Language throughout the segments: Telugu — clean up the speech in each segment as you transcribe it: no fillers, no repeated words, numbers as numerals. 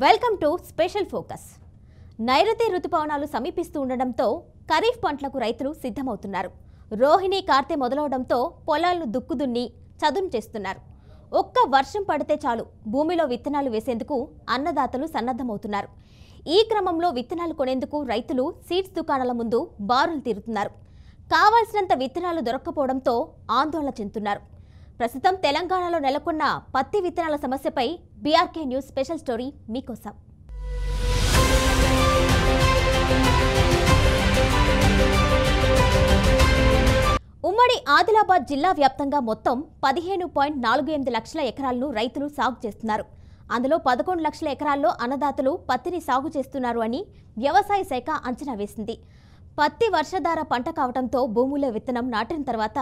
Welcome to special focus. నైరుతి రుతుపవనాలు సమీపిస్తూ ఉండడంతో ఖరీఫ్ పంటలకు రైతులు సిద్ధమవుతున్నారు. రోహిణి కార్తె మొదలవడంతో పొలాలను దుక్కుదున్ని చదును చేస్తున్నారు. ఒక్క వర్షం పడితే చాలు భూమిలో విత్తనాలు వేసేందుకు అన్నదాతలు సన్నద్ధమవుతున్నారు. ఈ క్రమంలో విత్తనాలు కొనేందుకు రైతులు సీడ్స్ దుకాణాల ముందు బారులు తీరుతున్నారు. కావాల్సినంత విత్తనాలు దొరక్కపోవడంతో ఆందోళన చెందుతున్నారు. ప్రస్తుతం తెలంగాణలో నెలకొన్న పత్తి విత్తనాల సమస్యపై బీఆర్కే న్యూస్ స్పెషల్ స్టోరీ మీకోసం. ఉమ్మడి ఆదిలాబాద్ జిల్లా వ్యాప్తంగా మొత్తం 15.48 లక్షల ఎకరాలను రైతులు సాగు చేస్తున్నారు. అందులో 11 లక్షల ఎకరాల్లో అన్నదాతలు పత్తిని సాగు చేస్తున్నారు అని వ్యవసాయ శాఖ అంచనా వేసింది. పత్తి వర్షధార పంట కావడంతో భూముల్లో విత్తనం నాటిన తర్వాత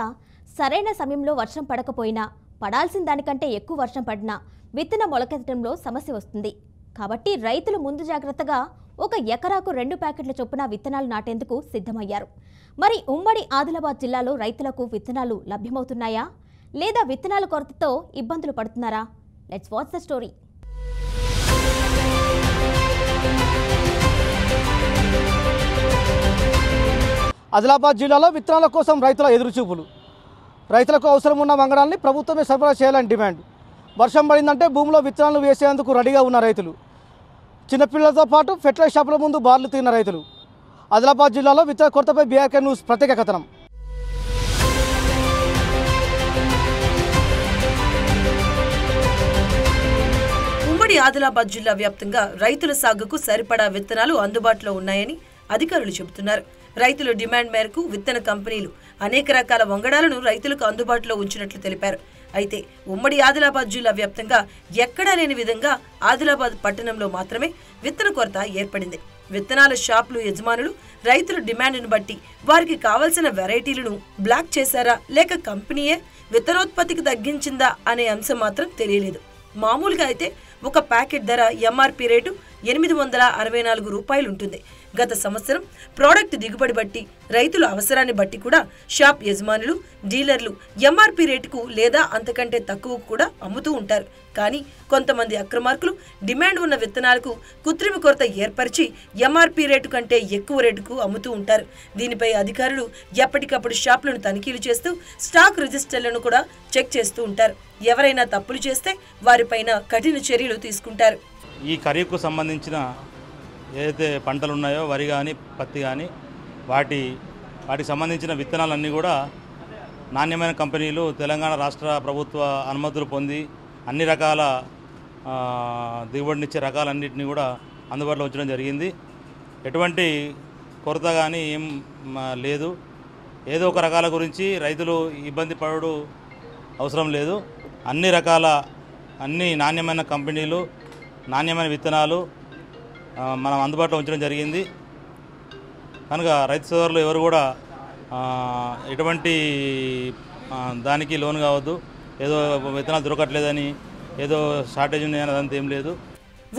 సరైన సమయంలో వర్షం పడకపోయినా, పడాల్సిన దానికంటే ఎక్కువ వర్షం పడినా విత్తనం మొలకెత్తడంలో సమస్య వస్తుంది. కాబట్టి రైతులు ముందు జాగ్రత్తగా ఒక ఎకరాకు 2 ప్యాకెట్ల చొప్పున విత్తనాలు నాటేందుకు సిద్ధమయ్యారు. మరి ఉమ్మడి ఆదిలాబాద్ జిల్లాలో రైతులకు విత్తనాలు లభ్యమవుతున్నాయా, లేదా విత్తనాల కొరతతో ఇబ్బందులు పడుతున్నారా? Let's watch the story. Adilabad జిల్లాలో విత్తనాల కోసం రైతుల ఎదురుచూపులు. రైతులకు అవసరం ఉన్న వంగడాల్ని ప్రభుత్వమే సరఫరా చేయాలని డిమాండ్. వర్షం పడిందంటే భూమిలో విత్తనాలు వేసేందుకు రెడీగా ఉన్న రైతులు. చిన్నపిల్లలతో పాటు ఫెర్టిలైజర్ షాపుల ముందు బార్లు తీరిన రైతులు. ఆదిలాబాద్ జిల్లాలో విత్తన కొరతపై బీఆర్కే న్యూస్ ప్రత్యేక కథనం. ఉమ్మడి ఆదిలాబాద్ జిల్లా వ్యాప్తంగా రైతుల సాగుకు సరిపడా విత్తనాలు అందుబాటులో ఉన్నాయని అధికారులు చెబుతున్నారు. రైతుల డిమాండ్ మేరకు విత్తన కంపెనీలు అనేక రకాల వంగడాలను రైతులకు అందుబాటులో ఉంచినట్లు తెలిపారు. అయితే ఉమ్మడి ఆదిలాబాద్ జిల్లా వ్యాప్తంగా ఎక్కడా లేని విధంగా ఆదిలాబాద్ పట్టణంలో మాత్రమే విత్తన కొరత ఏర్పడింది. విత్తనాల షాపులు యజమానులు రైతుల డిమాండ్ను బట్టి వారికి కావలసిన వెరైటీలను బ్లాక్ చేశారా, లేక కంపెనీయే విత్తనోత్పత్తికి తగ్గించిందా అనే అంశం మాత్రం తెలియలేదు. మామూలుగా అయితే ఒక ప్యాకెట్ ధర ఎంఆర్పీ రేటు 864 రూపాయలు ఉంటుంది. గత సంవత్సరం ప్రోడక్ట్ దిగుబడి బట్టి, రైతుల అవసరాన్ని బట్టి కూడా షాప్ యజమానులు, డీలర్లు ఎంఆర్పీ రేటుకు లేదా అంతకంటే తక్కువకు కూడా అమ్ముతూ ఉంటారు. కానీ కొంతమంది అక్రమార్కులు డిమాండ్ ఉన్న విత్తనాలకు కృత్రిమ కొరత ఏర్పరిచి ఎంఆర్పీ రేటు కంటే ఎక్కువ రేటుకు అమ్ముతూ ఉంటారు. దీనిపై అధికారులు ఎప్పటికప్పుడు షాపులను తనిఖీలు చేస్తూ స్టాక్ రిజిస్టర్లను కూడా చెక్ చేస్తూ ఉంటారు. ఎవరైనా తప్పులు చేస్తే వారిపైన కఠిన చర్యలు తీసుకుంటారు. ఈ ఖరీఫ్కు సంబంధించిన ఏదైతే పంటలు ఉన్నాయో, వరి కానీ పత్తి కానీ, వాటికి సంబంధించిన విత్తనాలన్నీ కూడా నాణ్యమైన కంపెనీలు తెలంగాణ రాష్ట్ర ప్రభుత్వ అనుమతులు పొంది అన్ని రకాల దిగుబడినిచ్చే రకాలన్నింటినీ కూడా అందుబాటులో ఉంచడం జరిగింది. ఎటువంటి కొరత కానీ ఏం లేదు. ఏదో ఒక రకాల గురించి రైతులు ఇబ్బంది పడడం అవసరం లేదు. అన్ని నాణ్యమైన కంపెనీలు, నాణ్యమైన విత్తనాలు మనం అందుబాటులో ఉంచడం జరిగింది. కనుక రైతు సోదరులు ఎవరు కూడా ఎటువంటి దానికి లోన్ కావద్దు. ఏదో విత్తనాలు దొరకట్లేదని, ఏదో షార్టేజ్ ఉన్నాయని అదంతా ఏం లేదు.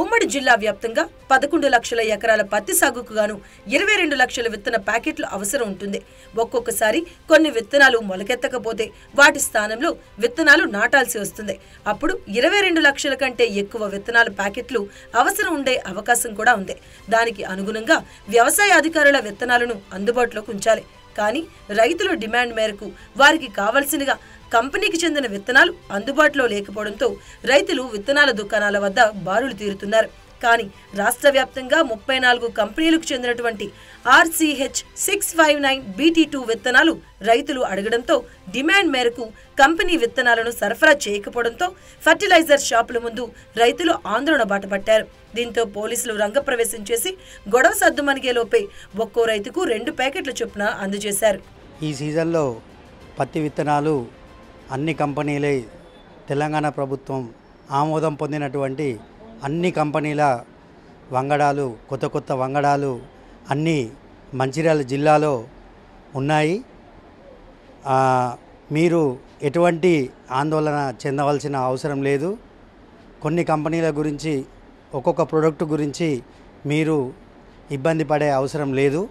ఉమ్మడి జిల్లా వ్యాప్తంగా 11 లక్షల ఎకరాల పత్తి సాగుకు గాను 22 లక్షల విత్తన ప్యాకెట్లు అవసరం ఉంటుంది. ఒక్కొక్కసారి కొన్ని విత్తనాలు మొలకెత్తకపోతే వాటి స్థానంలో విత్తనాలు నాటాల్సి వస్తుంది. అప్పుడు 22 లక్షల కంటే ఎక్కువ విత్తనాల ప్యాకెట్లు అవసరం ఉండే అవకాశం కూడా ఉంది. దానికి అనుగుణంగా వ్యవసాయ అధికారుల విత్తనాలను అందుబాటులోకి ఉంచాలి. కానీ రైతుల డిమాండ్ మేరకు వారికి కావలసినగా కంపెనీకి చెందిన విత్తనాలు అందుబాటులో లేకపోవడంతో రైతులు విత్తనాల దుకాణాల వద్ద బారులు తీరుతున్నారు. కానీ రాష్ట్ర వ్యాప్తంగా 34 కంపెనీలకు చెందినటువంటి RCH 659 BT2 విత్తనాలు రైతులు అడగడంతో డిమాండ్ మేరకు కంపెనీ విత్తనాలను సరఫరా చేయకపోవడంతో ఫర్టిలైజర్ షాపుల ముందు రైతులు ఆందోళన బాటపట్టారు. దీంతో పోలీసులు రంగప్రవేశం చేసి గొడవ సద్దుమణిగేలోపే ఒక్కో రైతుకు 2 ప్యాకెట్ల చొప్పున అందజేశారు. ఈ సీజన్లో పత్తి విత్తనాలు అన్ని కంపెనీలే, తెలంగాణ ప్రభుత్వం ఆమోదం పొందినటువంటి అన్ని కంపెనీల వంగడాలు, కొత్త వంగడాలు అన్నీ మంచిర్యాల జిల్లాలో ఉన్నాయి. మీరు ఎటువంటి ఆందోళన చెందవలసిన అవసరం లేదు. కొన్ని కంపెనీల గురించి, ఒక్కొక్క ప్రోడక్ట్ గురించి మీరు ఇబ్బంది పడే అవసరం లేదు.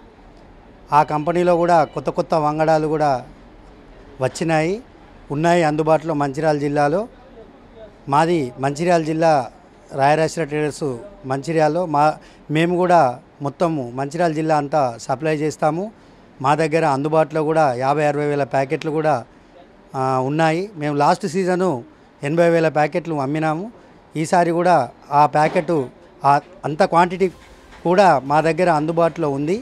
ఆ కంపెనీలో కూడా కొత్త వంగడాలు కూడా ఉన్నాయి అందుబాటులో మంచిర్యాల జిల్లాలో. మాది మంచిర్యాల జిల్లా రాయరాశ్ర ట్రేడర్స్ మంచిర్యాలలో మేము కూడా మొత్తము మంచిర్యాల జిల్లా అంతా సప్లై చేస్తాము. మా దగ్గర అందుబాటులో కూడా 50-60 వేల ప్యాకెట్లు కూడా ఉన్నాయి. మేము లాస్ట్ సీజను 80 వేల ప్యాకెట్లు అమ్మినాము. ఈసారి కూడా ఆ ప్యాకెట్ అంత క్వాంటిటీ కూడా మా దగ్గర అందుబాటులో ఉంది.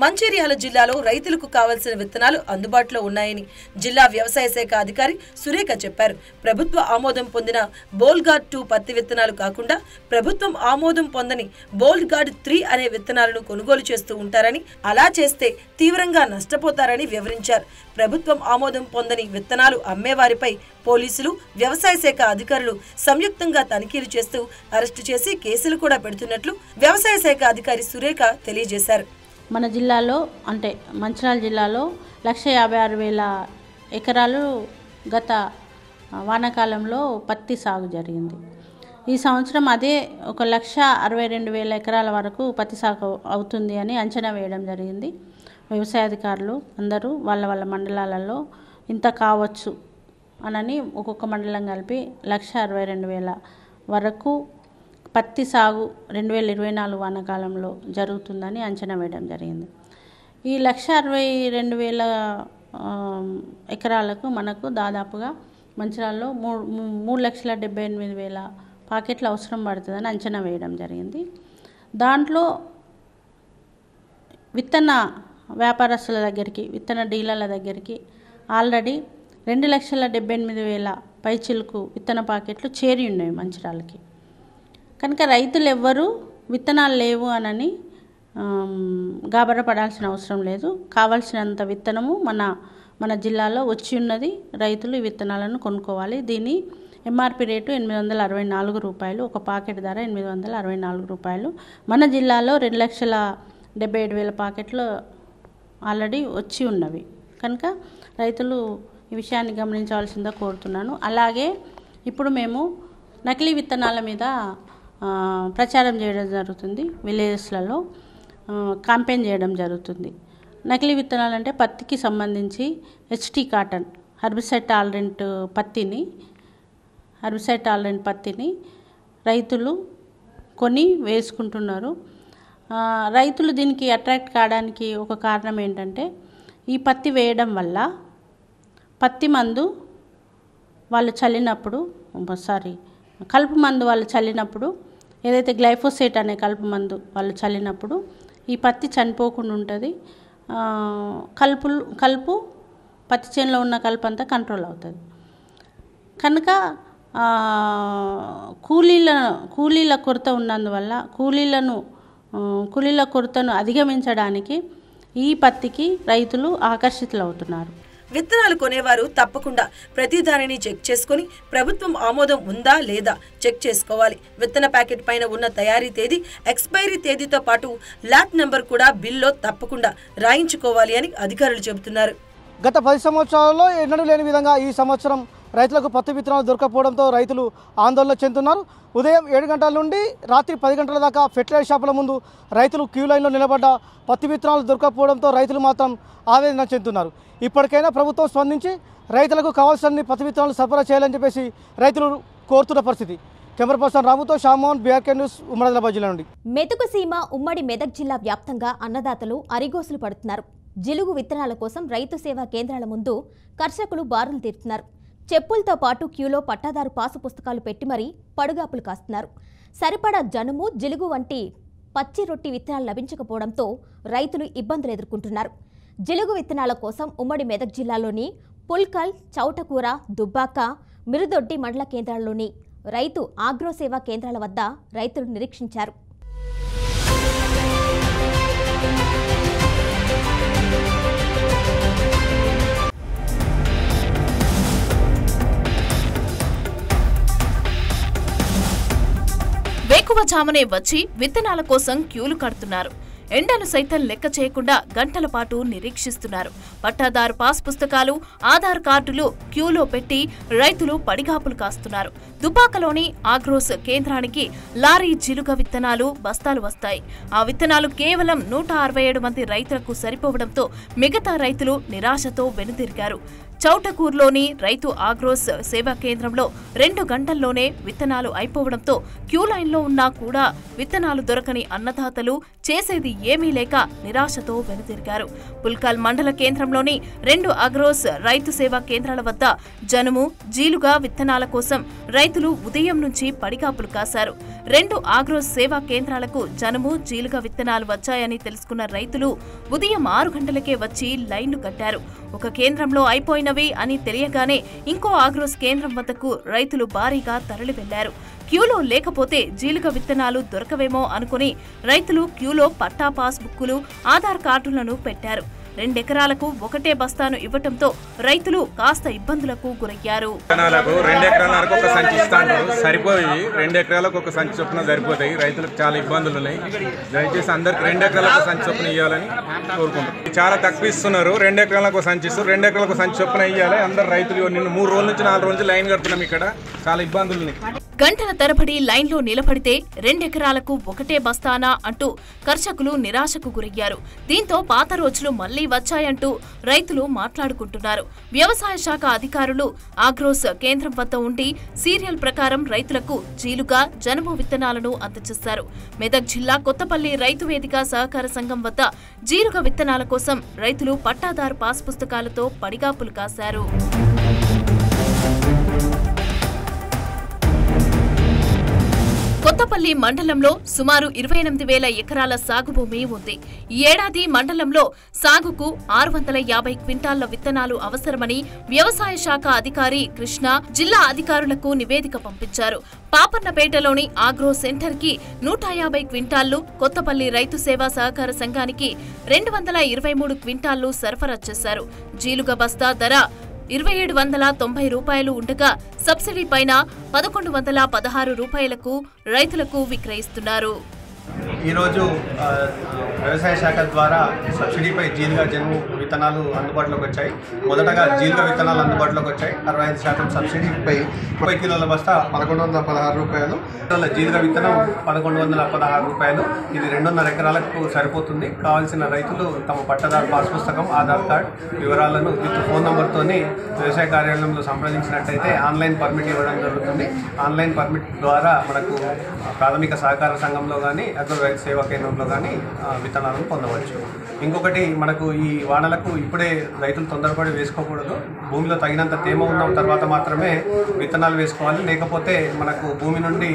మంచిర్యాల జిల్లాలో రైతులకు కావాల్సిన విత్తనాలు అందుబాటులో ఉన్నాయని జిల్లా వ్యవసాయ శాఖ అధికారి సురేఖ చెప్పారు. ప్రభుత్వ ఆమోదం పొందిన బోల్గార్డ్ 2 పత్తి విత్తనాలు కాకుండా ప్రభుత్వం ఆమోదం పొందని బోల్గార్డ్ 3 అనే విత్తనాలను కొనుగోలు చేస్తూ ఉంటారని, అలా చేస్తే తీవ్రంగా నష్టపోతారని వివరించారు. ప్రభుత్వం ఆమోదం పొందని విత్తనాలు అమ్మేవారిపై పోలీసులు, వ్యవసాయ శాఖ అధికారులు సంయుక్తంగా తనిఖీలు చేస్తూ అరెస్టు చేసి కేసులు కూడా పెడుతున్నట్లు వ్యవసాయ శాఖ అధికారి సురేఖ తెలియజేశారు. మన జిల్లాలో అంటే మంచిర్యాల జిల్లాలో 156,000 ఎకరాలు గత వానాకాలంలో పత్తి సాగు జరిగింది. ఈ సంవత్సరం అదే 1,62,000 ఎకరాల వరకు పత్తి సాగు అవుతుంది అని అంచనా వేయడం జరిగింది. వ్యవసాయ అధికారులు అందరూ వాళ్ళ మండలాలలో ఇంత కావచ్చు అనని ఒక్కొక్క మండలం కలిపి 1,62,000 వరకు పత్తి సాగు 2024 వానాకాలంలో జరుగుతుందని అంచనా వేయడం జరిగింది. ఈ 1,62,000 ఎకరాలకు మనకు దాదాపుగా మంచిర్యాలలో 3,78,000 ప్యాకెట్లు అవసరం పడుతుందని అంచనా వేయడం జరిగింది. దాంట్లో విత్తన వ్యాపారస్తుల దగ్గరికి, విత్తన డీలర్ల దగ్గరికి ఆల్రెడీ 2,78,000 పైచిలకు విత్తన ప్యాకెట్లు చేరి ఉన్నాయి మంచిర్యాలకి. కనుక రైతులు ఎవ్వరూ విత్తనాలు లేవు అనని గాబరపడాల్సిన అవసరం లేదు. కావాల్సినంత విత్తనము మన జిల్లాలో వచ్చి ఉన్నది. రైతులు ఈ విత్తనాలను కొనుక్కోవాలి. దీని ఎంఆర్పి రేటు 864 రూపాయలు, ఒక ప్యాకెట్ ధర 864 రూపాయలు. మన జిల్లాలో 2,77,000 ప్యాకెట్లు ఆల్రెడీ వచ్చి ఉన్నవి. కనుక రైతులు ఈ విషయాన్ని గమనించవలసిందిగా కోరుతున్నాను. అలాగే ఇప్పుడు మేము నకిలీ విత్తనాల మీద ప్రచారం చేయడం జరుగుతుంది. విలేజెస్లలో క్యాంపెయిన్ చేయడం జరుగుతుంది. నకిలీ విత్తనాలు అంటే పత్తికి సంబంధించి HT కాటన్ హెర్బిసైడ్ టాలరెంట్ పత్తిని రైతులు కొని వేసుకుంటున్నారు. రైతులు దీనికి అట్రాక్ట్ కావడానికి ఒక కారణం ఏంటంటే, ఈ పత్తి వేయడం వల్ల పత్తి మందు వాళ్ళు చల్లినప్పుడు కలుపు మందు వాళ్ళు చల్లినప్పుడు, ఏదైతే గ్లైఫోసేట్ అనే కలుపు మందు వాళ్ళు చల్లినప్పుడు ఈ పత్తి చనిపోకుండా ఉంటుంది. కలుపు పత్తి చేనులో ఉన్న కలుపు అంతా కంట్రోల్ అవుతుంది. కనుక కూలీల కొరత ఉన్నందువల్ల కూలీల కొరతను అధిగమించడానికి ఈ పత్తికి రైతులు ఆకర్షితులవుతున్నారు. విత్తనాలు కొనేవారు తప్పకుండా ప్రతి దానిని చెక్ చేసుకుని ప్రభుత్వం ఆమోదం ఉందా లేదా చెక్ చేసుకోవాలి. విత్తన ప్యాకెట్ పైన ఉన్న తయారీ తేదీ, ఎక్స్పైరీ తేదీతో పాటు లాట్ నెంబర్ కూడా బిల్లో తప్పకుండా రాయించుకోవాలి అని అధికారులు చెబుతున్నారు. గత 10 సంవత్సరాలలో ఎన్నడూ లేని విధంగా ఈ సంవత్సరం రైతులకు పత్తి విత్తనాలు దొరకపోవడంతో రైతులు ఆందోళన చెందుతున్నారు. ఉదయం 7 గంటల నుండి రాత్రి 10 గంటల దాకా ఫెర్టిలైజర్ షాపుల ముందు రైతులు క్యూ లైన్లో నిలబడ్డ పత్తి విత్తనాలు దొరకపోవడంతో రైతులు మాత్రం ఆవేదన చెందుతున్నారు. ఇప్పటికైనా ప్రభుత్వం స్పందించి రైతులకు కావాల్సిన పత్తి విత్తనాలు సరఫరా చేయాలని చెప్పేసి రైతులు కోరుతున్న పరిస్థితి. కెమెరా పర్సన్ రాముతో షామోహన్, BRK న్యూస్, ఉమ్మడి ఆదిలాబాద్ జిల్లా నుండి. మెతుకు సీమ ఉమ్మడి మెదక్ జిల్లా వ్యాప్తంగా అన్నదాతలు అరిగోసులు పడుతున్నారు. జిలుగు విత్తనాల కోసం రైతు సేవా కేంద్రాల ముందు కర్షకులు బారులు తీరుతున్నారు. చెప్పులతో పాటు క్యూలో పట్టాదారు పాసు పుస్తకాలు పెట్టి మరీ పడుగాపులు కాస్తున్నారు. సరిపడా జనుము, జిలుగు వంటి పచ్చి రొట్టి విత్తనాలు లభించకపోవడంతో రైతులు ఇబ్బందులు ఎదుర్కొంటున్నారు. జిలుగు విత్తనాల కోసం ఉమ్మడి మెదక్ జిల్లాలోని పుల్కల్, చౌటకూర, దుబ్బాక, మిరుదొడ్డి మండల కేంద్రాల్లోని రైతు ఆగ్రో సేవా కేంద్రాల వద్ద రైతులు నిరీక్షించారు. వేకువజామునే వచ్చి విత్తనాల కోసం క్యూలు కడుతున్నారు. ఎండను సైతం లెక్క చేయకుండా గంటల పాటు నిరీక్షిస్తున్నారు. పట్టాదారు పాస్ పుస్తకాలు, ఆధార్ కార్డులు క్యూలో పెట్టి రైతులు పడిగాపులు కాస్తున్నారు. దుబ్బాకలోని ఆగ్రోస్ కేంద్రానికి లారీ జిలుగ విత్తనాలు బస్తాలు వస్తాయి. ఆ విత్తనాలు కేవలం 167 మంది రైతులకు సరిపోవడంతో మిగతా రైతులు నిరాశతో వెనుదిరిగారు. చౌటకూరులోని రైతు ఆగ్రోస్ సేవా కేంద్రంలో 2 గంటల్లోనే విత్తనాలు అయిపోవడంతో క్యూ లైన్లో ఉన్నా కూడా విత్తనాలు దొరకని అన్నదాతలు చేసేది ఏమీ లేక నిరాశతో వెనుతిరిగారు. పుల్కాల్ మండల కేంద్రంలోని 2 ఆగ్రోస్ రైతు సేవా కేంద్రాల వద్ద జనుము, జీలుగా విత్తనాల కోసం రైతులు ఉదయం నుంచి పడిగాపులు కాశారు. 2 ఆగ్రోస్ సేవా కేంద్రాలకు జనుము, జీలుగా విత్తనాలు వచ్చాయని తెలుసుకున్న రైతులు ఉదయం 6 గంటలకే వచ్చి లైన్లు కట్టారు. ఒక కేంద్రంలో అయిపోయినవి అని తెలియగానే ఇంకో ఆగ్రోస్ కేంద్రం వద్దకు రైతులు భారీగా తరలి వెళ్లారు. క్యూలో లేకపోతే జీలుగా విత్తనాలు దొరకవేమో అనుకుని రైతులు క్యూలో పట్టా పాస్ బుక్కులు, ఆధార్ కార్డులను పెట్టారు. 2 ఎకరాలకు ఒకటే బస్తాను ఇవ్వటంతో రైతులు కాస్త ఇబ్బందులకు గురయ్యారు. 2 ఎకరాలకు ఒక సంచి ఇస్తాంటారు, సరిపోయి 2 ఎకరాలకు ఒక సంచి చొప్పున సరిపోతాయి. రైతులకు చాలా ఇబ్బందులు ఉన్నాయి. దయచేసి అందరికి 2 ఎకరాలకు సంచి చొప్పున ఇవ్వాలని కోరుకుంటున్నారు. చాలా తక్కువ ఇస్తున్నారు. 2 ఎకరాలకు సంచి ఇస్తారు, 2 ఎకరాలకు సంచి చొప్పున ఇవ్వాలి. అందరు రైతులు నిన్ను 3 రోజుల నుంచి 4 రోజులు లైన్ కడుతున్నాం. ఇక్కడ చాలా ఇబ్బందులు ఉన్నాయి. గంటల తరబడి లైన్లో నిలబడితే 2 ఎకరాలకు ఒకటే బస్తానా అంటూ కర్షకులు నిరాశకు గురయ్యారు. దీంతో పాత రోజులు మళ్లీ వచ్చాయంటూ రైతులు మాట్లాడుకుంటున్నారు. వ్యవసాయ శాఖ అధికారులు ఆగ్రోస్ కేంద్రం వద్ద ఉండి సీరియల్ ప్రకారం రైతులకు జీలుగా, జనుము విత్తనాలను అందజేశారు. మెదక్ జిల్లా కొత్తపల్లి రైతు వేదిక సహకార సంఘం వద్ద జీలుగా విత్తనాల కోసం రైతులు పట్టాదారు పాస్ పుస్తకాలతో పడిగాపులు కాశారు. కొత్తపల్లి మండలంలో సుమారు 28,000 ఎకరాల సాగు భూమి ఉంది. ఈ ఏడాది మండలంలో సాగుకు 650 క్వింటాళ్ల విత్తనాలు అవసరమని వ్యవసాయ శాఖ అధికారి కృష్ణ జిల్లా అధికారులకు నివేదిక పంపించారు. పాపన్నపేటలోని ఆగ్రో సెంటర్ కి 150 క్వింటాళ్లు, కొత్తపల్లి రైతు సేవా సహకార సంఘానికి 223 క్వింటాళ్లు సరఫరా చేశారు. జీలుగా బస్తా ధర 2,790 రూపాయలు ఉండగా సబ్సిడీ పైన 1,116 రూపాయలకు రైతులకు విక్రయిస్తున్నారు. ఈరోజు వ్యవసాయ శాఖ ద్వారా సబ్సిడీపై జీలుగా, జనుము విత్తనాలు అందుబాటులోకి వచ్చాయి. మొదటగా జీలుగా విత్తనాలు అందుబాటులోకి వచ్చాయి. 65% సబ్సిడీపై 30 కిలోల బస్తా 1,116 రూపాయలు. జీలుగా విత్తనం 1,116 రూపాయలు. ఇది 2.5 ఎకరాలకు సరిపోతుంది. కావాల్సిన రైతులు తమ పట్టదారు పాస్ పుస్తకం, ఆధార్ కార్డ్ వివరాలను విత్ ఫోన్ నంబర్తోని వ్యవసాయ కార్యాలయంలో సంప్రదించినట్టయితే ఆన్లైన్ పర్మిట్ ఇవ్వడం జరుగుతుంది. ఆన్లైన్ పర్మిట్ ద్వారా మనకు ప్రాథమిక సహకార సంఘంలో కానీ అగ్రో రైతు సేవా కేంద్రంలో కానీ విత్తనాలను పొందవచ్చు. ఇంకొకటి, మనకు ఈ వానలకు ఇప్పుడే రైతులు తొందరపడి వేసుకోకూడదు. భూమిలో తగినంత తేమ ఉన్న తర్వాత మాత్రమే విత్తనాలు వేసుకోవాలి. లేకపోతే మనకు భూమి నుండి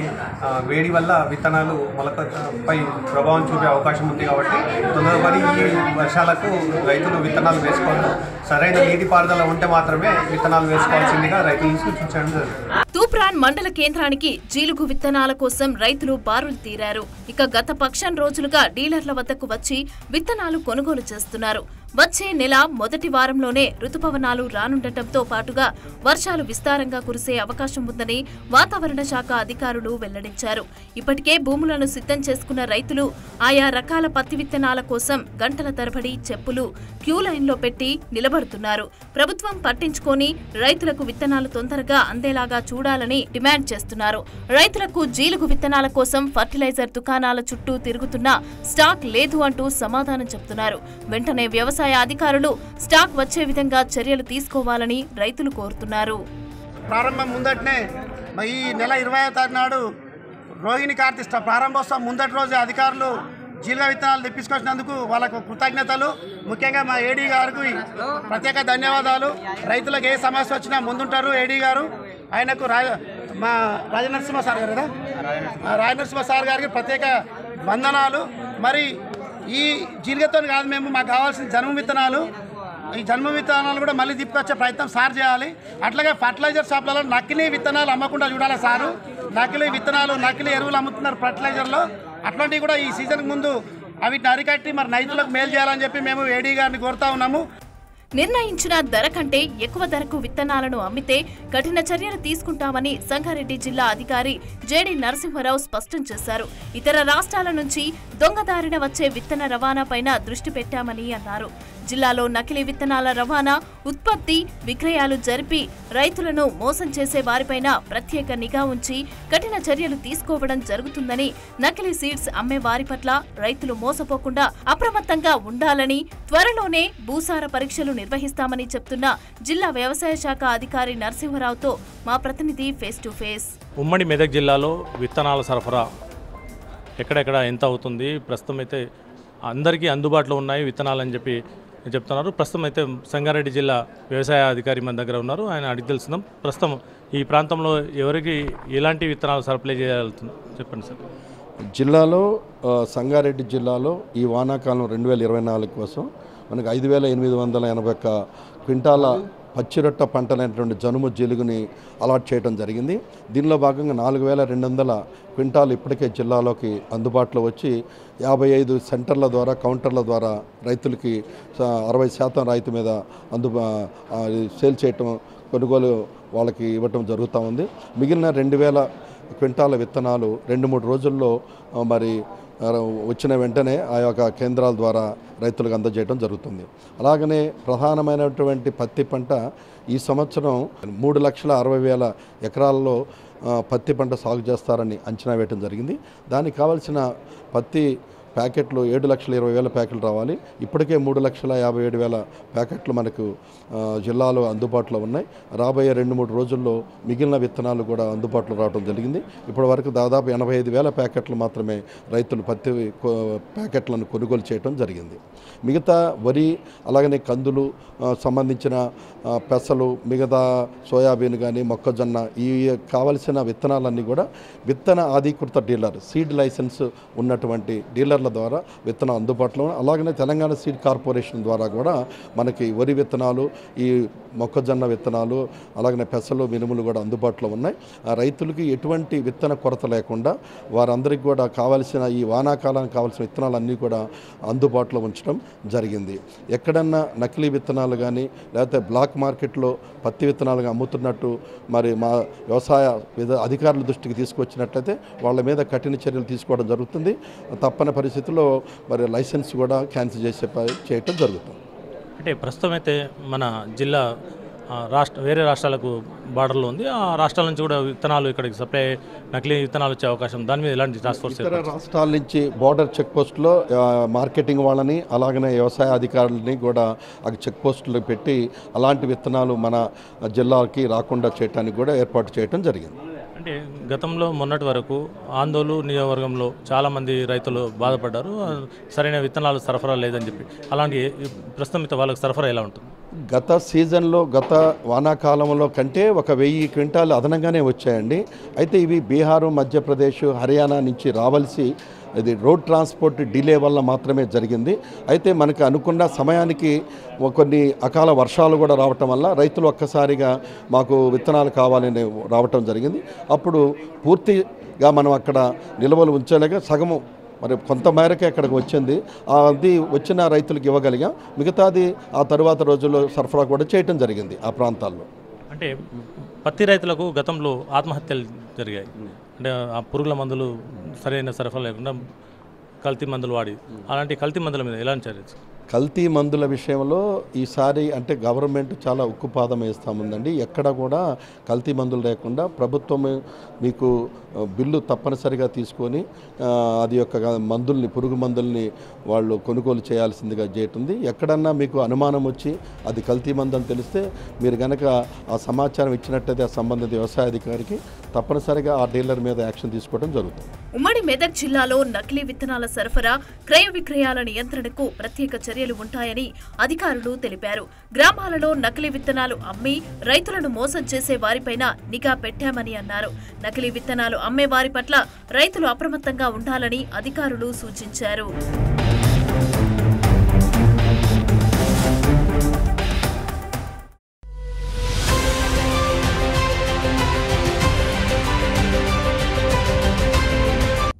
వేడి వల్ల విత్తనాలు మొలకపై ప్రభావం చూపే అవకాశం ఉంది. కాబట్టి తొందరపడి ఈ వర్షాలకు రైతులు విత్తనాలు వేసుకోవద్దు. సరైన నీటిపారుదల ఉంటే మాత్రమే విత్తనాలు వేసుకోవాల్సిందిగా రైతులు సూచించడం జరుగుతుంది. తూప్రాన్ మండల కేంద్రానికి జీలుగు విత్తనాల కోసం రైతులు బారులు తీరారు. ఇక గత పక్షం రోజులుగా డీలర్ల వద్దకు వచ్చి విత్తనాలు కొనుగోలు చేస్తున్నారు. వచ్చే నెల మొదటి వారంలోనే రుతుపవనాలు రానుండటంతో పాటుగా వర్షాలు విస్తారంగా కురిసే అవకాశం ఉందని వాతావరణ శాఖ అధికారులు వెల్లడించారు. ఇప్పటికే భూములను సిద్ధం చేసుకున్న రైతులు ఆయా రకాల పత్తి విత్తనాల కోసం గంటల తరబడి చెప్పులు క్యూ లైన్లో పెట్టి నిలబడుతున్నారు. ప్రభుత్వం పట్టించుకొని రైతులకు విత్తనాలు తొందరగా అందేలాగా చూడాలని డిమాండ్ చేస్తున్నారు. రైతులకు జీలుగు విత్తనాల కోసం ఫర్టిలైజర్ దుకాణాల చుట్టూ తిరుగుతున్నా స్టాక్ లేదు అంటూ సమాధానం చెబుతున్నారు. వెంటనే వ్యవసాయ అధికారులు స్టాక్ వచ్చే విధంగా చర్యలు తీసుకోవాలని రైతులు కోరుతున్నారు. ప్రారంభం ముందటనే ఈ నెల 20వ తారీఖు నాడు రోహిణి కార్తీ ప్రారంభోత్సవం ముందటి రోజు అధికారులు జీలుగా విత్తనాలు తెప్పించుకొచ్చినందుకు వాళ్ళకు కృతజ్ఞతలు. ముఖ్యంగా మా ఏడీ గారికి ప్రత్యేక ధన్యవాదాలు. రైతులకు ఏ సమస్య వచ్చినా ముందుంటారు ఏడీ గారు. ఆయనకు మా రాజనరసింహ సార్ గారు కదా, రాజనరసింహ సార్ గారికి ప్రత్యేక వందనాలు. మరి ఈ జీలుగతో కాదు, మాకు కావాల్సిన జనుము విత్తనాలు, ఈ జనుము విత్తనాలు కూడా మళ్ళీ తీసుకొచ్చే ప్రయత్నం సార్ చేయాలి. అట్లాగే ఫర్టిలైజర్ షాప్లలో నకిలీ విత్తనాలు అమ్మకుండా చూడాలి సారు. నకిలీ విత్తనాలు, నకిలీ ఎరువులు అమ్ముతున్నారు ఫర్టిలైజర్లో. అట్లాంటివి కూడా ఈ సీజన్కి ముందు అవిటిని అరికట్టి మరి రైతులకు మేలు చేయాలని చెప్పి మేము ఏడీ గారిని కోరుతా ఉన్నాము. నిర్ణయించిన ధర కంటే ఎక్కువ ధరకు విత్తనాలను అమ్మితే కఠిన చర్యలు తీసుకుంటామని సంగారెడ్డి జిల్లా అధికారి జేడీ నరసింహారావు స్పష్టం చేశారు. ఇతర రాష్ట్రాల నుంచి దొంగదారిన వచ్చే విత్తన రవాణాపైన దృష్టి పెట్టామని అన్నారు. జిల్లాలో నకిలీ విత్తనాల రవాణా, ఉత్పత్తి, విక్రయాలు జరిపి రైతులను మోసం చేసే వారిపైన ప్రత్యేక నిఘా ఉంచి కఠిన చర్యలు తీసుకోవడం జరుగుతుందని, నకిలీ సీడ్స్ అమ్మే వారి పట్ల రైతులు మోసపోకుండా అప్రమత్తంగా ఉండాలని, త్వరలోనే భూసార పరీక్షలు నిర్వహిస్తామని చెప్తున్న జిల్లా వ్యవసాయ శాఖ అధికారి నరసింహరావుతో మా ప్రతినిధి ఫేస్ టు ఫేస్. ఉమ్మడి మెదక్ జిల్లాలో విత్తనాల సరఫరా ఎక్కడెక్కడ ఎంత అవుతుంది, ప్రస్తుతం అయితే అందరికీ అందుబాటులో ఉన్నాయి విత్తనాలు అని చెప్పి చెప్తున్నారు. ప్రస్తుతం అయితే సంగారెడ్డి జిల్లా వ్యవసాయ అధికారి మన దగ్గర ఉన్నారు, ఆయన అడిగి తెలుసుకుందాం. ప్రస్తుతం ఈ ప్రాంతంలో ఎవరికి ఎలాంటి విత్తనాలు సరఫరా చేయాల్సింది చెప్పండి సార్. జిల్లాలో సంగారెడ్డి జిల్లాలో ఈ వానాకాలం 2024 కోసం మనకు 5,881 క్వింటాల పచ్చిరొట్ట పంటలైనటువంటి జనుము జీలుగుని అలాట్ చేయడం జరిగింది. దీనిలో భాగంగా 4,200 క్వింటాలు ఇప్పటికే జిల్లాలోకి అందుబాటులో వచ్చి 55 సెంటర్ల ద్వారా, కౌంటర్ల ద్వారా రైతులకి 60% రైతు మీద సేల్ చేయటం, కొనుగోలు వాళ్ళకి ఇవ్వటం జరుగుతూ ఉంది. మిగిలిన 2,000 క్వింటాల విత్తనాలు 2-3 రోజుల్లో మరి వచ్చిన వెంటనే ఆ యొక్క కేంద్రాల ద్వారా రైతులకు అందజేయడం జరుగుతుంది. అలాగనే ప్రధానమైనటువంటి పత్తి పంట ఈ సంవత్సరం 3,60,000 ఎకరాల్లో పత్తి పంట సాగు చేస్తారని అంచనా వేయడం జరిగింది. దానికి కావాల్సిన పత్తి ప్యాకెట్లు 7,20,000 ప్యాకెట్లు రావాలి. ఇప్పటికే 3,57,000 ప్యాకెట్లు మనకు జిల్లాలో అందుబాటులో ఉన్నాయి. రాబోయే 2-3 రోజుల్లో మిగిలిన విత్తనాలు కూడా అందుబాటులో రావడం జరిగింది. ఇప్పటి వరకు దాదాపు 85,000 ప్యాకెట్లు మాత్రమే రైతులు పత్తి ప్యాకెట్లను కొనుగోలు చేయడం జరిగింది. మిగతా వరి, అలాగనే కందులు సంబంధించిన పెసలు, మిగతా సోయాబీన్ కానీ మొక్కజొన్న ఈ కావలసిన విత్తనాలన్నీ కూడా విత్తన అధికృత డీలర్, సీడ్ లైసెన్స్ ఉన్నటువంటి డీలర్ల ద్వారా విత్తనం అందుబాటులో. అలాగనే తెలంగాణ సీడ్ కార్పొరేషన్ ద్వారా కూడా మనకి వరి విత్తనాలు, ఈ మొక్కజొన్న విత్తనాలు, అలాగనే పెసలు, మినుములు కూడా అందుబాటులో ఉన్నాయి. రైతులకి ఎటువంటి విత్తన కొరత లేకుండా వారందరికీ కూడా కావాల్సిన ఈ వానాకాలానికి కావాల్సిన విత్తనాలన్నీ కూడా అందుబాటులో ఉంచడం జరిగింది. ఎక్కడన్నా నకిలీ విత్తనాలు కానీ లేకపోతే బ్లాక్ మార్కెట్లో పత్తి విత్తనాలుగా అమ్ముతున్నట్టు మరి మా వ్యవసాయ అధికారుల దృష్టికి తీసుకొచ్చినట్లయితే వాళ్ళ మీద కఠిన చర్యలు తీసుకోవడం జరుగుతుంది. తప్పని పరిస్థితుల్లో మరి లైసెన్స్ కూడా క్యాన్సిల్ చేయటం జరుగుతుంది. అంటే ప్రస్తుతం అయితే మన జిల్లా వేరే రాష్ట్రాలకు బార్డర్లో ఉంది. ఆ రాష్ట్రాల నుంచి కూడా విత్తనాలు ఇక్కడికి సప్లై, నకిలీ విత్తనాలు వచ్చే అవకాశం, దాని మీద ఎలాంటి టాస్క్ ఫోర్స్? ఇతర రాష్ట్రాల నుంచి బార్డర్ చెక్ పోస్టులో మార్కెటింగ్ వాళ్ళని, అలాగనే వ్యవసాయ అధికారులని కూడా ఆ చెక్ పోస్టులు పెట్టి అలాంటి విత్తనాలు మన జిల్లాకి రాకుండా చేయడానికి కూడా ఏర్పాటు చేయడం జరిగింది. అంటే గతంలో మొన్నటి వరకు ఆందోళన నియోజకవర్గంలో చాలామంది రైతులు బాధపడ్డారు, సరైన విత్తనాలు సరఫరా లేదని చెప్పి. అలాంటి ప్రస్తుతం వాళ్ళకి సరఫరా ఎలా ఉంటుంది? గత సీజన్లో, గత వానాకాలంలో కంటే 1,000 క్వింటాలు అదనంగానే వచ్చాయండి. అయితే ఇవి బీహారు, మధ్యప్రదేశ్, హర్యానా నుంచి రావాల్సి ఇది రోడ్ ట్రాన్స్పోర్ట్ డిలే వల్ల మాత్రమే జరిగింది. అయితే మనకు అనుకున్న సమయానికి కొన్ని అకాల వర్షాలు కూడా రావటం వల్ల రైతులు ఒక్కసారిగా మాకు విత్తనాలు కావాలని రావటం జరిగింది. అప్పుడు పూర్తిగా మనం అక్కడ నిల్వలు ఉంచలేక సగము మరి కొంత మేరకే అక్కడికి వచ్చింది. అది వచ్చిన రైతులకు ఇవ్వగలిగాం. మిగతాది ఆ తరువాత రోజుల్లో సరఫరా కూడా చేయటం జరిగింది ఆ ప్రాంతాల్లో. అంటే పత్తి రైతులకు గతంలో ఆత్మహత్యలు జరిగాయి. అంటే ఆ పురుగుల మందులు సరైన సరఫరా లేకుండా కల్తీ మందులు వాడి, అలాంటి కల్తీ మందుల మీద ఎలాంటి చర్యలు? కల్తీ మందుల విషయంలో ఈసారి అంటే గవర్నమెంట్ చాలా ఉక్కుపాదం వేస్తాముందండి. ఎక్కడ కూడా కల్తీ మందులు లేకుండా ప్రభుత్వం మీకు బిల్లు తప్పనిసరిగా తీసుకొని అది యొక్క మందుల్ని, పురుగు మందుల్ని వాళ్ళు కొనుగోలు చేయాల్సిందిగా చేస్తుంది. ఎక్కడన్నా మీకు అనుమానం వచ్చి అది కల్తీ మందు అని తెలిస్తే మీరు కనుక ఆ సమాచారం ఇచ్చినట్టయితే ఆ సంబంధిత వ్యవసాయ అధికారికి తప్పనిసరిగా ఆ డీలర్ మీద యాక్షన్ తీసుకోవడం జరుగుతుంది. ఉమ్మడి మెదక్ జిల్లాలో నకిలీ విత్తనాల సరఫరా, క్రయ విక్రయాల నియంత్రణకు ప్రత్యేక చర్యలు ఉంటాయని అధికారులు తెలిపారు. గ్రామాలలో నకిలీ విత్తనాలు అమ్మి రైతులను మోసం చేసే వారిపైన నిఘా పెట్టామని అన్నారు. నకిలీ విత్తనాలు అమ్మే వారి పట్ల రైతులు అప్రమత్తంగా ఉండాలని అధికారులు సూచించారు.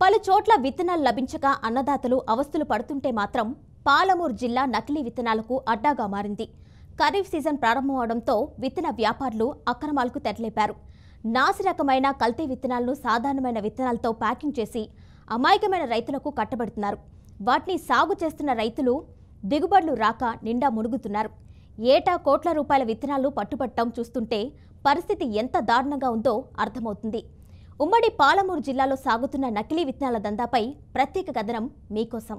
పలు చోట్ల విత్తనాలు లభించక అన్నదాతలు అవస్థలు పడుతుంటే మాత్రం పాలమూరు జిల్లా నకిలీ విత్తనాలకు అడ్డాగా మారింది. ఖరీఫ్ సీజన్ ప్రారంభమవడంతో విత్తన వ్యాపారులు అక్రమాలకు తెరలేపారు. నాసిరకమైన కల్తీ విత్తనాలను సాధారణమైన విత్తనాలతో ప్యాకింగ్ చేసి అమాయకమైన రైతులకు కట్టబెడుతున్నారు. వాటిని సాగు చేస్తున్న రైతులు దిగుబడులు రాక నిండా మునుగుతున్నారు. ఏటా కోట్ల రూపాయల విత్తనాలు పట్టుబట్టడం చూస్తుంటే పరిస్థితి ఎంత దారుణంగా ఉందో అర్థమవుతుంది. ఉమ్మడి పాలమూరు జిల్లాలో సాగుతున్న నకిలీ విత్తనాల దందాపై ప్రత్యేక కథనం మీకోసం.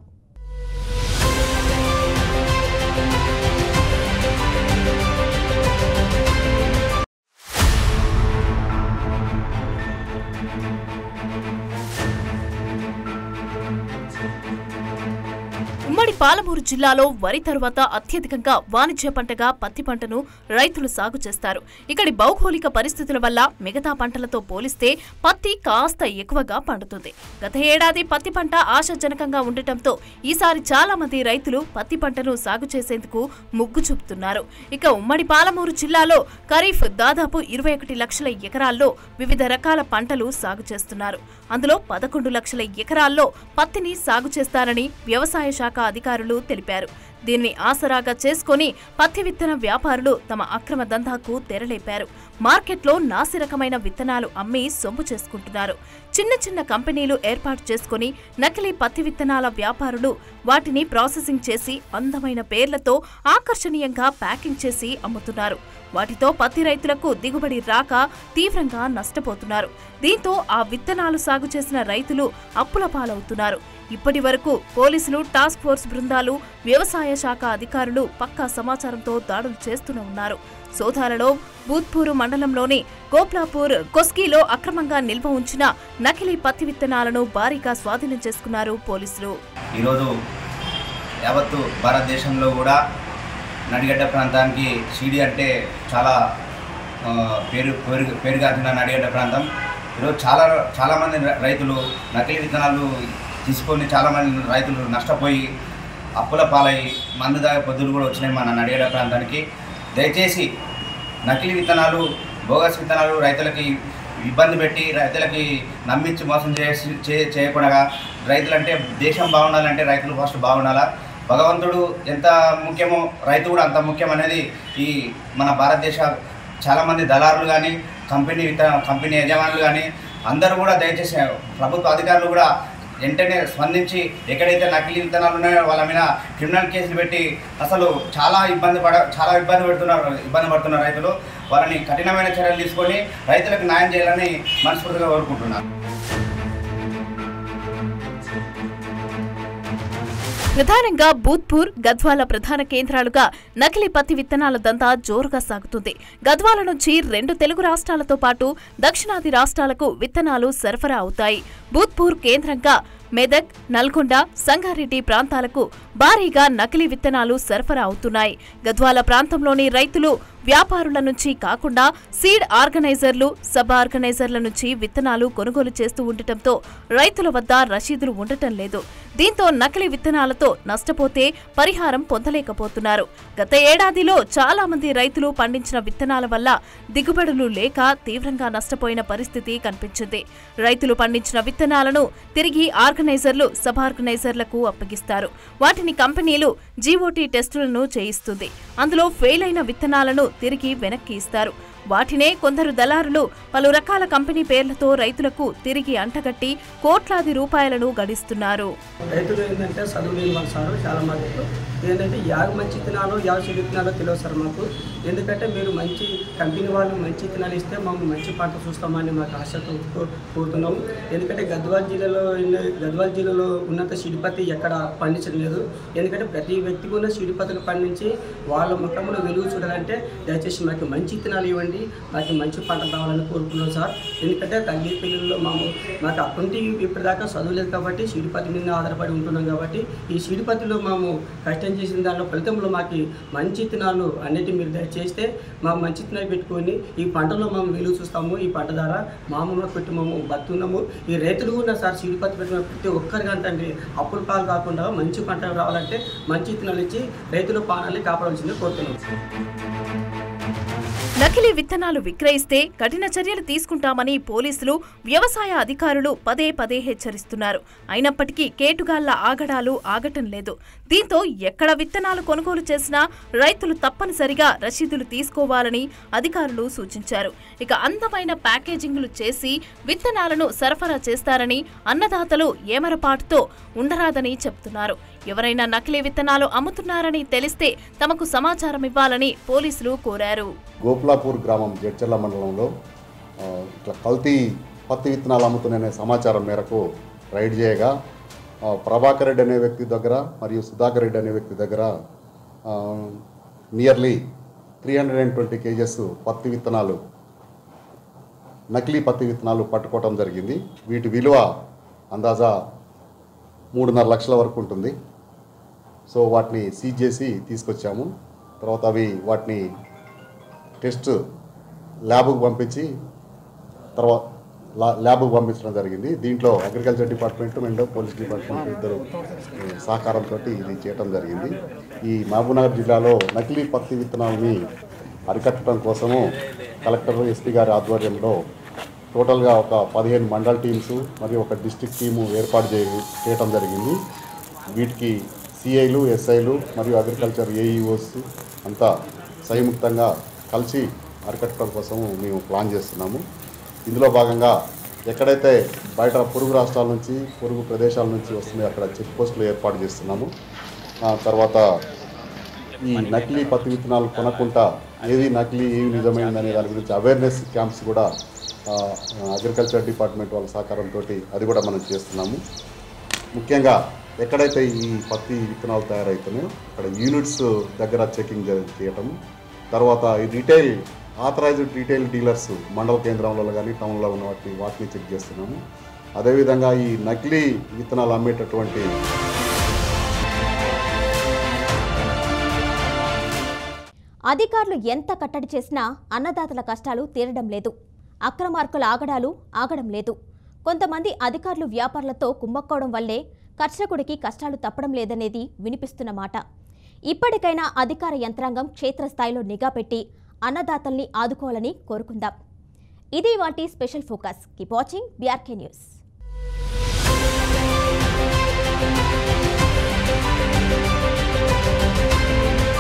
ఉమ్మడి పాలమూరు జిల్లాలో వరి తరువాత అత్యధికంగా వాణిజ్య పంటగా పత్తి పంటను రైతులు సాగు చేస్తారు. ఇక్కడి భౌగోళిక పరిస్థితుల వల్ల మిగతా పంటలతో పోలిస్తే పత్తి కాస్త ఎక్కువగా పండుతుంది. గత ఏడాది పత్తి పంట ఆశాజనకంగా ఉండటంతో ఈసారి చాలా మంది రైతులు పత్తి పంటను సాగు చేసేందుకు మొగ్గు చూపుతున్నారు. ఇక ఉమ్మడి పాలమూరు జిల్లాలో ఖరీఫ్ దాదాపు 21 లక్షల ఎకరాల్లో వివిధ రకాల పంటలు సాగు చేస్తున్నారు. అందులో 11 లక్షల ఎకరాల్లో పత్తిని సాగు చేస్తారని వ్యవసాయ శాఖ అధికారులు తెలిపారు. దీన్ని ఆసరాగా చేసుకుని పత్తి విత్తన వ్యాపారులు తమ అక్రమ దందాకు తెరలేపారు. మార్కెట్లో నాసిరకమైన విత్తనాలు అమ్మి సొమ్ము చేసుకుంటున్నారు. చిన్న చిన్న కంపెనీలు ఏర్పాటు చేసుకుని నకిలీ పత్తి విత్తనాల వ్యాపారులు వాటిని ప్రాసెసింగ్ చేసి అందమైన పేర్లతో ఆకర్షణీయంగా ప్యాకింగ్ చేసి అమ్ముతున్నారు. వాటితో పత్తి రైతులకు దిగుబడి రాక తీవ్రంగా నష్టపోతున్నారు. దీంతో ఆ విత్తనాలు సాగు చేసిన రైతులు అప్పుల పాలవుతున్నారు. ఇప్పటి వరకు పోలీసులు టాస్క్ ఫోర్స్ బృందాలు వ్యవసాయ శాఖ అధికారులు పక్కా సమాచారంతో దాడులు చేస్తూనే ఉన్నారు. సోదాలలో బూత్పూరు మండలంలోని గోప్లాపూర్ కొస్కీలో అక్రమంగా నిల్వ ఉంచిన నకిలీ పత్తి విత్తనాలను భారీగా స్వాధీనం చేసుకున్నారు పోలీసులు. ఈరోజు యావత్తు భారతదేశంలో నడిగడ్డ ప్రాంతానికి సీడీ అంటే చాలా పేరుగాంచిన నడిగడ్డ ప్రాంతం. ఈరోజు చాలామంది రైతులు నకిలీ విత్తనాలు తీసుకొని చాలామంది రైతులు నష్టపోయి అప్పుల పాలై మందు దాగే పొద్దులు కూడా వచ్చినాయి మన నడిగడ్డ ప్రాంతానికి. దయచేసి నకిలీ విత్తనాలు బోగస్ విత్తనాలు రైతులకి ఇబ్బంది పెట్టి రైతులకి నమ్మించి మోసం చేయకుండా రైతులంటే దేశం బాగుండాలంటే రైతులు ఫస్ట్ బాగుండాలా. భగవంతుడు ఎంత ముఖ్యమో రైతు కూడా అంత ముఖ్యం అనేది ఈ మన భారతదేశ చాలామంది దళారులు కానీ కంపెనీ యజమానులు కానీ అందరూ కూడా దయచేసి ప్రభుత్వ అధికారులు కూడా వెంటనే స్పందించి ఎక్కడైతే నకిలీ విత్తనాలు ఉన్నాయో వాళ్ళ మీద క్రిమినల్ కేసులు పెట్టి అసలు చాలా ఇబ్బంది పడుతున్నారు రైతులు. వాళ్ళని కఠినమైన చర్యలు తీసుకొని రైతులకు న్యాయం చేయాలని మనస్ఫూర్తిగా కోరుకుంటున్నారు. ప్రధానంగా బూత్పూర్, గద్వాల ప్రధాన కేంద్రాలుగా నకిలీ పత్తి విత్తనాల దందా జోరుగా సాగుతుంది. గద్వాల నుంచి 2 తెలుగు రాష్ట్రాలతో పాటు దక్షిణాది రాష్ట్రాలకు విత్తనాలు సరఫరా అవుతాయి. బూత్పూర్ కేంద్రంగా మెదక్, నల్గొండ, సంగారెడ్డి ప్రాంతాలకు భారీగా నకిలీ విత్తనాలు సరఫరా అవుతున్నాయి. గద్వాల ప్రాంతంలోని రైతులు వ్యాపారుల నుంచి కాకుండా సీడ్ ఆర్గనైజర్లు, సబ్ ఆర్గనైజర్ల నుంచి విత్తనాలు కొనుగోలు చేస్తూ ఉండటంతో రైతుల వద్ద రసీదులు ఉండటం లేదు. దీంతో నకిలీ విత్తనాలతో నష్టపోతే పరిహారం పొందలేకపోతున్నారు. గత ఏడాదిలో చాలా మంది రైతులు పండించిన విత్తనాల వల్ల దిగుబడులు లేక తీవ్రంగా నష్టపోయిన పరిస్థితి కనిపించింది. రైతులు పండించిన విత్తనాలను తిరిగి ఆర్గనైజర్లు, సబ్ ఆర్గనైజర్లకు అప్పగిస్తారు. వాటిని కంపెనీలు జీఓటీ టెస్టులను చేయిస్తుంది. అందులో ఫెయిల్ అయిన విత్తనాలను తిరిగి వెనక్కి ఇస్తారు. వాటినే కొందరు దళారులు పలు రకాల కంపెనీ పేర్లతో రైతులకు తిరిగి అంటగట్టి కోట్లాది రూపాయలను గడిస్తున్నారు. రైతులు ఏంటంటే చదువు లేని వాళ్ళు సార్ చాలా మంది ఏంటంటే మంచి విత్తనాలు చెడు విత్తనాలు తెలియదు సార్ మాకు. ఎందుకంటే మీరు మంచి కంపెనీ వాళ్ళు మంచి విత్తనాలు ఇస్తే మేము మంచి పంట చూస్తామని మాకు ఆశతో కోరుతున్నాము. ఎందుకంటే గద్వాల జిల్లాలో ఉన్నంత సిడిపత్తి ఎక్కడ పండించడం లేదు. ఎందుకంటే ప్రతి వ్యక్తికి ఉన్న సిడిపత్తులు పండించి వాళ్ళ ముఖంలో వెలుగు చూడాలంటే దయచేసి మాకు మంచి విత్తనాలు ఇవ్వండి, మాకు మంచి పంట రావాలని కోరుకున్నాం సార్. ఎందుకంటే తల్లి పిల్లల్లో మాకు అప్పటి ఇప్పటిదాకా చదువు లేదు కాబట్టి సిడిపత్తి మీద ఆధారపడి ఉంటున్నాం కాబట్టి ఈ సిడిపత్తిలో మేము కష్టం చేసిన దాంట్లో ఫలితంలో మాకు మంచి విత్తనాలు అన్నిటి మీరు దయచేస్తే మా మంచి విత్తనాలు పెట్టుకొని ఈ పంటలో మేము వెలుగు చూస్తాము. ఈ పంట ద్వారా మామూలుగా పెట్టి మేము బతున్నాము. ఈ రైతులు కూడా సార్ సిడిపత్తి పెట్టిన ప్రతి ఒక్కరికి అంతండి అప్పుల పాలు కాకుండా మంచి పంట రావాలంటే మంచి విత్తనాలు ఇచ్చి రైతుల పానాన్ని కాపాడాల్సిందే కోరుతున్నాం. నకిలీ విత్తనాలు విక్రయిస్తే కఠిన చర్యలు తీసుకుంటామని పోలీసులు, వ్యవసాయ అధికారులు పదే పదే హెచ్చరిస్తున్నారు. అయినప్పటికీ కేటుగాళ్ల ఆగడాలు ఆగటం లేదు. దీంతో ఎక్కడ విత్తనాలు కొనుగోలు చేసినా రైతులు తప్పనిసరిగా రసీదులు తీసుకోవాలని అధికారులు సూచించారు. ఇక అందమైన ప్యాకేజింగ్లు చేసి విత్తనాలను సరఫరా చేస్తారని అన్నదాతలు ఏమరపాటుతో ఉండరాదని చెబుతున్నారు. ఎవరైనా నకిలీ విత్తనాలు అమ్ముతున్నారని తెలిస్తే తమకు సమాచారం ఇవ్వాలని పోలీసులు కోరారు. గోపులాపూర్ గ్రామం జడ్చర్ల మండలంలో ఇట్లా కల్తీ పత్తి విత్తనాలు అమ్ముతున్న సమాచారం మేరకు రైడ్ చేయగా ప్రభాకర్ రెడ్డి అనే వ్యక్తి దగ్గర మరియు సుధాకర్ రెడ్డి అనే వ్యక్తి దగ్గర నియర్లీ 320 kgs పత్తి విత్తనాలు, నకిలీ పత్తి విత్తనాలు పట్టుకోవటం జరిగింది. వీటి విలువ అందాజా 3.5 లక్షల వరకు ఉంటుంది. సో వాటిని సీజ్ చేసి తీసుకొచ్చాము. తర్వాత వాటిని టెస్ట్ ల్యాబ్కు పంపించడం జరిగింది. దీంట్లో agriculture department and police department ఇద్దరు సహకారంతో ఇది చేయడం జరిగింది. ఈ మహబూబ్నగర్ జిల్లాలో నకిలీ పత్తి విత్తనాలని అరికట్టడం కోసము కలెక్టర్ ఎస్పీ గారి ఆధ్వర్యంలో టోటల్గా ఒక 15 మండల్ టీమ్స్ మరియు ఒక డిస్ట్రిక్ట్ టీము ఏర్పాటు చేయడం జరిగింది. వీటికి సిఐలు, ఎస్ఐలు మరియు అగ్రికల్చర్ ఏఈఓస్ అంతా సంయుక్తంగా కలిసి అరికట్టడం కోసము మేము ప్లాన్ చేస్తున్నాము. ఇందులో భాగంగా ఎక్కడైతే బయట పొరుగు రాష్ట్రాల నుంచి, పొరుగు ప్రదేశాల నుంచి వస్తున్నాయో అక్కడ చెక్ పోస్టులు ఏర్పాటు చేస్తున్నాము. తర్వాత ఈ నకిలీ పత్తి విత్తనాలు కొనకుండా ఏది నకిలీ, ఏది నిజమైందనే దాని గురించి అవేర్నెస్ క్యాంప్స్ కూడా అగ్రికల్చర్ డిపార్ట్మెంట్ వాళ్ళ సహకారంతో అది కూడా మనం చేస్తున్నాము. ముఖ్యంగా ఎక్కడైతే ఈ పత్తి విత్తనాలు తయారవుతున్నాయో అక్కడ యూనిట్స్ దగ్గర చెకింగ్ చేయటం, తర్వాత ఈ ఆథరైజ్డ్ రీటైల్ డీలర్స్ మండల కేంద్రంలో కానీ టౌన్లో ఉన్న వాటిని చెక్ చేస్తున్నాము. అదేవిధంగా ఈ నకిలీ విత్తనాలు అమ్మేటటువంటి అధికారులు ఎంత కట్టడి చేసినా అన్నదాతల కష్టాలు తీరడం లేదు. అక్రమార్కుల ఆగడం లేదు. కొంతమంది అధికారులు వ్యాపారులతో కుమ్మక్కోవడం వల్లే కర్షకుడికి కష్టాలు తప్పడం లేదనేది వినిపిస్తున్న మాట. ఇప్పటికైనా అధికార యంత్రాంగం క్షేత్రస్థాయిలో నిఘా పెట్టి అన్నదాతల్ని ఆదుకోవాలని కోరుకుందాం. ఇది వాటి special focus. Keep watching BRK news.